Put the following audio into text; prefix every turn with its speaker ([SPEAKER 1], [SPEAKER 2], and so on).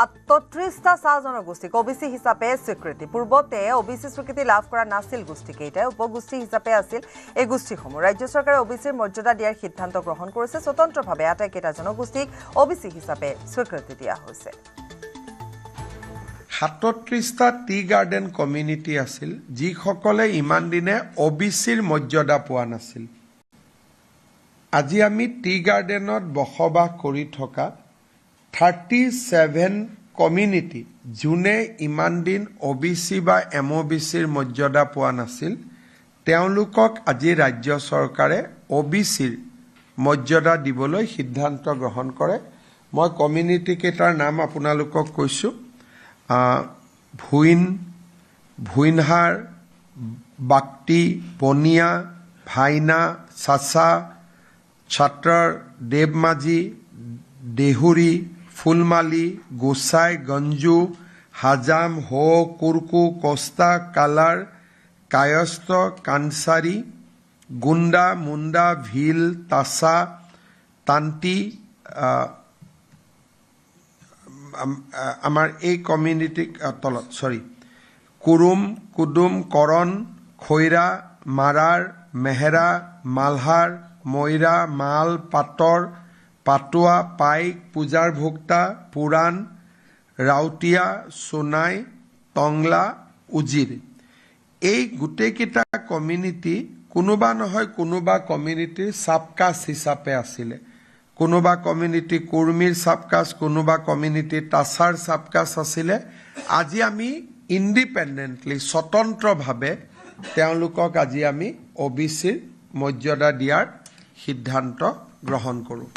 [SPEAKER 1] 37টা চাহ জনগোষ্ঠীক ওবিসি হিচাপে স্বীকৃতি পূৰ্বতে ওবিসি স্বীকৃতি লাভ কৰা নাছিল গোষ্ঠীকেইটাই উপগোষ্ঠী হিচাপে আছিল এই গোষ্ঠীসমূহ ৰাজ্য চৰকাৰে ওবিসিৰ মৰ্যাদা দিয়াৰ সিদ্ধান্ত গ্ৰহণ কৰিছে স্বতন্ত্ৰভাৱে আটাইকেইটা জনগোষ্ঠীক ওবিসি হিচাপে স্বীকৃতি দিয়া হৈছে
[SPEAKER 2] 37টা টি গাৰ্ডেন কমিউনিটি আছিল যিসকলে ইমান দিনে ওবিসিৰ মৰ্যাদা পোৱা নাছিল আজি আমি টি গাৰ্ডেনত বসবাস কৰি থকা 37 কমিউনিটি যোনে ইমান দিন ওবিসি বা এমওবিসিৰ মৰ্যাদা পোৱা নাছিল তেওঁলোকক আজি ৰাজ্য চৰকাৰে ওবিসিৰ মৰ্যাদা দিবলৈ সিদ্ধান্ত গ্ৰহণ কৰে মই কমিউনিটি কেইটাৰ নাম আপোনালোকক কৈছো ভুইনহাৰ বাক্তি বনিয়া ভাইনা চাচা ছাত্ৰৰ দেৱমাজি দেহুৰী ফুলমালি গোসাই গঞ্জু হাজাম হো কুৰকু কস্তা কালাৰ কায়স্ত কানসাৰী গুণ্ডা মুণ্ডা ভিল তাসা তান্তি আমাৰ এই কমিউনিটি তলত কুৰুম কুদুম কৰণ খৈৰা মাৰাৰ মেহেৰা মালহাৰ ময়ৰা মাল পাটৰ পাটুৱা পাইক পূজাৰ ভোক্তা পুৰাণ ৰাউতিয়া সোনাই টংলা উজিৰ এই গোটেইকেইটা কমিউনিটি কোনোবা নহয় কোনোবা কমিউনিটিৰ সাবকাষ্ট হিচাপে আছিলে কোনোবা কমিউনিটি কুৰ্মীৰ সাবকাষ্ট কোনোবা কমিউনিটি তাছাৰ সাবকাষ্ট আছিলে আজি আমি ইণ্ডিপেণ্ডেণ্টলি স্বতন্ত্ৰভাৱে তেওঁলোকক আজি আমি ওবিসিৰ মৰ্যাদা দিয়াৰ সিদ্ধান্ত গ্ৰহণ কৰোঁ